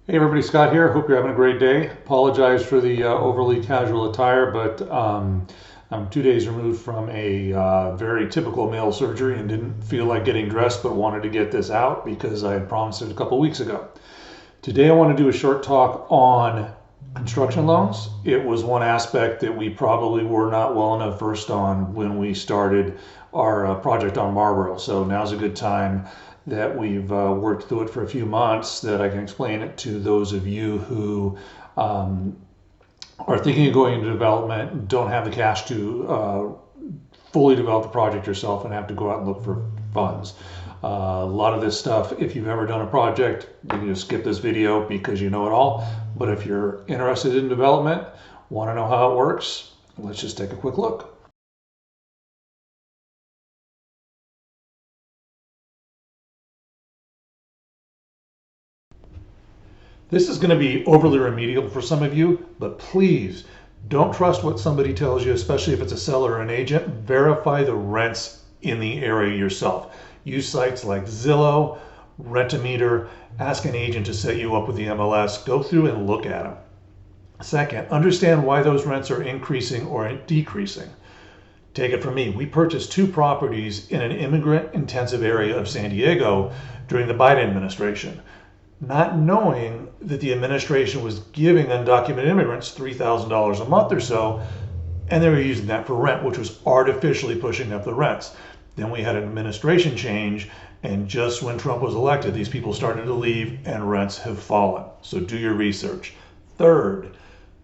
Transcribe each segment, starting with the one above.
Hey everybody, Scott here. Hope you're having a great day. Apologize for the overly casual attire, but I'm 2 days removed from a very typical male surgery and didn't feel like getting dressed, but wanted to get this out because I had promised it a couple weeks ago. Today I want to do a short talk on construction loans. It was one aspect that we probably were not well enough versed on when we started our project on Marlboro. So now's a good time that we've worked through it for a few months that I can explain it to those of you who are thinking of going into development, don't have the cash to fully develop the project yourself and have to go out and look for funds. A lot of this stuff, if you've ever done a project, you can just skip this video because you know it all. But if you're interested in development, want to know how it works, let's just take a quick look. This is going to be overly remedial for some of you, but please don't trust what somebody tells you, especially if it's a seller or an agent. Verify the rents in the area yourself. Use sites like Zillow, Rent-A-Meter, ask an agent to set you up with the MLS. Go through and look at them. Second, understand why those rents are increasing or decreasing. Take it from me. We purchased 2 properties in an immigrant-intensive area of San Diego during the Biden administration, not knowing that the administration was giving undocumented immigrants $3,000 a month or so, and they were using that for rent, which was artificially pushing up the rents. Then we had an administration change, and just when Trump was elected, these people started to leave and rents have fallen. So do your research. Third,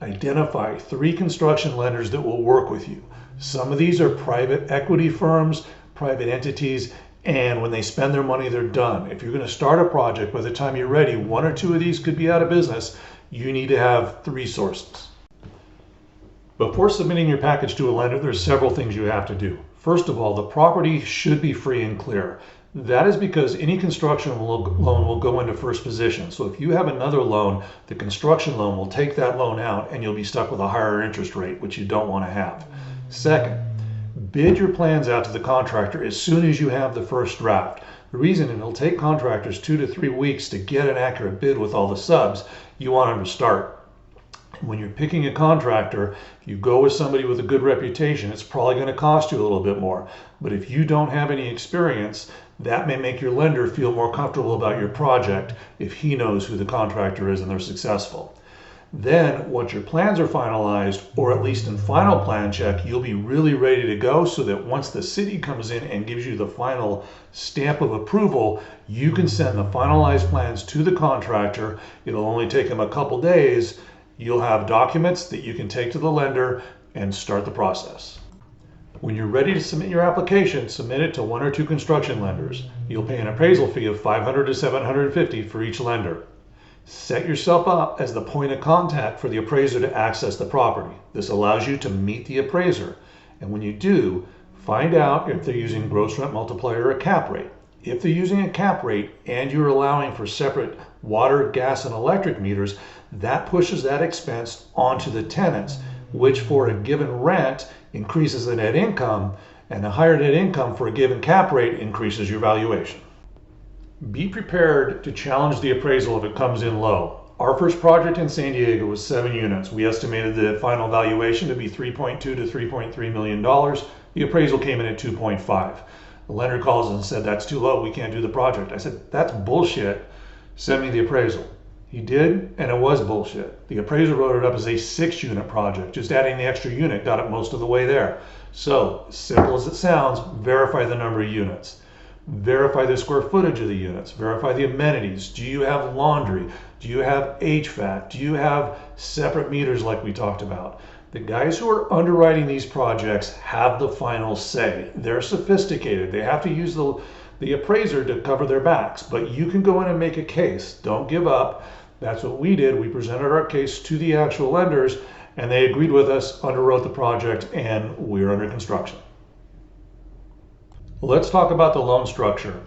identify 3 construction lenders that will work with you. Some of these are private equity firms, private entities, and when they spend their money, they're done. If you're going to start a project, by the time you're ready, 1 or 2 of these could be out of business. You need to have 3 sources. Before submitting your package to a lender, there's several things you have to do. First of all, the property should be free and clear. That is because any construction loan will go into first position. So if you have another loan, the construction loan will take that loan out and you'll be stuck with a higher interest rate, which you don't want to have. Second, bid your plans out to the contractor as soon as you have the first draft. The reason it'll take contractors 2 to 3 weeks to get an accurate bid with all the subs, you want them to start. When you're picking a contractor, if you go with somebody with a good reputation, it's probably going to cost you a little bit more. But if you don't have any experience, that may make your lender feel more comfortable about your project if he knows who the contractor is and they're successful. Then, once your plans are finalized, or at least in final plan check, you'll be really ready to go so that once the city comes in and gives you the final stamp of approval, you can send the finalized plans to the contractor. It'll only take them a couple days. You'll have documents that you can take to the lender and start the process. When you're ready to submit your application, submit it to 1 or 2 construction lenders. You'll pay an appraisal fee of $500 to $750 for each lender. Set yourself up as the point of contact for the appraiser to access the property. This allows you to meet the appraiser. And when you do, find out if they're using gross rent multiplier or a cap rate. If they're using a cap rate and you're allowing for separate water, gas, and electric meters, that pushes that expense onto the tenants, which for a given rent increases the net income, and a higher net income for a given cap rate increases your valuation. Be prepared to challenge the appraisal if it comes in low. Our first project in San Diego was 7 units. We estimated the final valuation to be $3.2 to $3.3 million. The appraisal came in at 2.5. The lender calls and said, "That's too low, we can't do the project." I said, "That's bullshit. Send me the appraisal." He did, and it was bullshit. The appraiser wrote it up as a 6-unit project. Just adding the extra unit got it most of the way there. So, simple as it sounds, verify the number of units. Verify the square footage of the units. Verify the amenities. Do you have laundry? Do you have HVAC? Do you have separate meters like we talked about? The guys who are underwriting these projects have the final say. They're sophisticated. They have to use the appraiser to cover their backs, but you can go in and make a case. Don't give up. That's what we did. We presented our case to the actual lenders, and they agreed with us, underwrote the project, and we're under construction. Let's talk about the loan structure.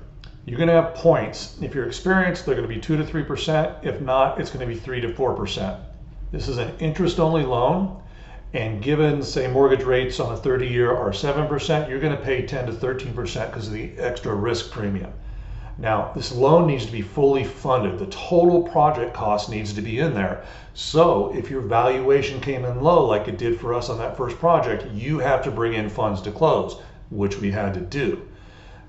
You're going to have points. If you're experienced, they're going to be 2 to 3%. If not, it's going to be 3 to 4%. This is an interest-only loan, and given, say, mortgage rates on a 30-year are 7%, you're going to pay 10 to 13% because of the extra risk premium. Now, this loan needs to be fully funded. The total project cost needs to be in there. So if your valuation came in low, like it did for us on that first project, you have to bring in funds to close, which we had to do.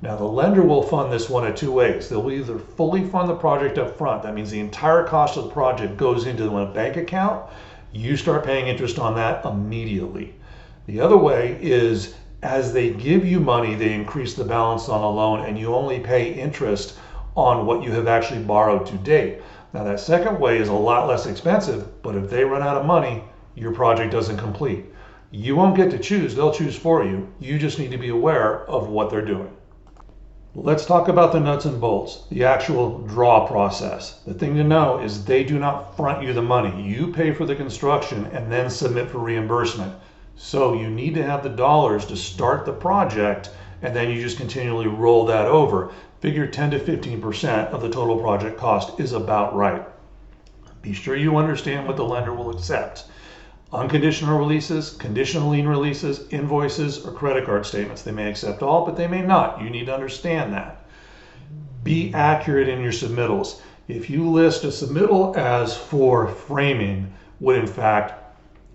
Now, the lender will fund this one of two ways. They'll either fully fund the project up front. That means the entire cost of the project goes into a bank account. You start paying interest on that immediately. The other way is, as they give you money, they increase the balance on the loan and you only pay interest on what you have actually borrowed to date. Now, that second way is a lot less expensive, but if they run out of money, your project doesn't complete. You won't get to choose, they'll choose for you. You just need to be aware of what they're doing. Let's talk about the nuts and bolts, the actual draw process. The thing to know is they do not front you the money. You pay for the construction and then submit for reimbursement. So you need to have the dollars to start the project, and then you just continually roll that over. Figure 10 to 15% of the total project cost is about right. Be sure you understand what the lender will accept. Unconditional releases, conditional lien releases, invoices, or credit card statements. They may accept all, but they may not. You need to understand that. Be accurate in your submittals. If you list a submittal as for framing, when in fact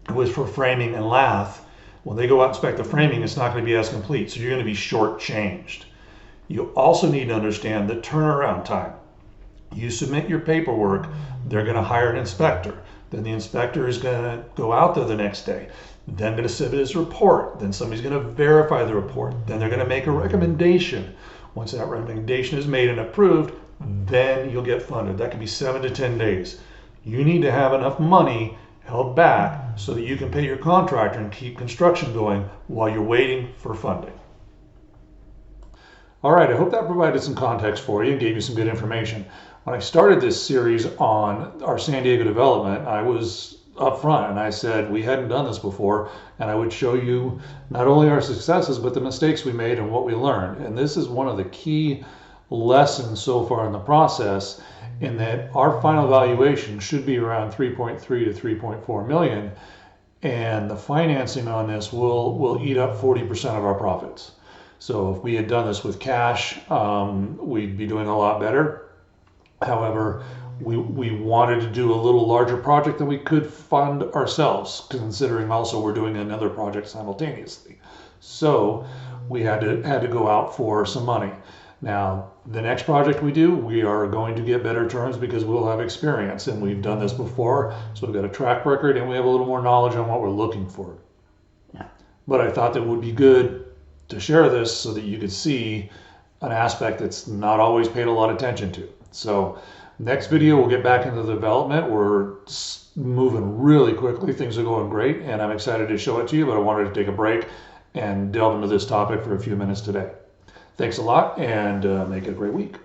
it was for framing and lath, when they go out and inspect the framing, it's not going to be as complete, so you're going to be shortchanged. You also need to understand the turnaround time. You submit your paperwork, they're going to hire an inspector. Then the inspector is going to go out there the next day. Then going to submit his report. Then somebody's going to verify the report. Then they're going to make a recommendation. Once that recommendation is made and approved, then you'll get funded. That could be 7 to 10 days. You need to have enough money held back so that you can pay your contractor and keep construction going while you're waiting for funding. All right, I hope that provided some context for you and gave you some good information. When I started this series on our San Diego development, I was up front and I said we hadn't done this before, and I would show you not only our successes but the mistakes we made and what we learned. And this is one of the key lessons so far in the process, in that our final valuation should be around 3.3 to 3.4 million, and the financing on this will eat up 40% of our profits. So if we had done this with cash, we'd be doing a lot better. However, we wanted to do a little larger project than we could fund ourselves, considering also we're doing another project simultaneously. So we had to go out for some money. Now, the next project we do, we are going to get better terms because we'll have experience and we've done this before. So we've got a track record and we have a little more knowledge on what we're looking for. But I thought that it would be good to share this so that you could see an aspect that's not always paid a lot of attention to. So next video, we'll get back into the development. We're moving really quickly. Things are going great and I'm excited to show it to you, but I wanted to take a break and delve into this topic for a few minutes today. Thanks a lot and make it a great week.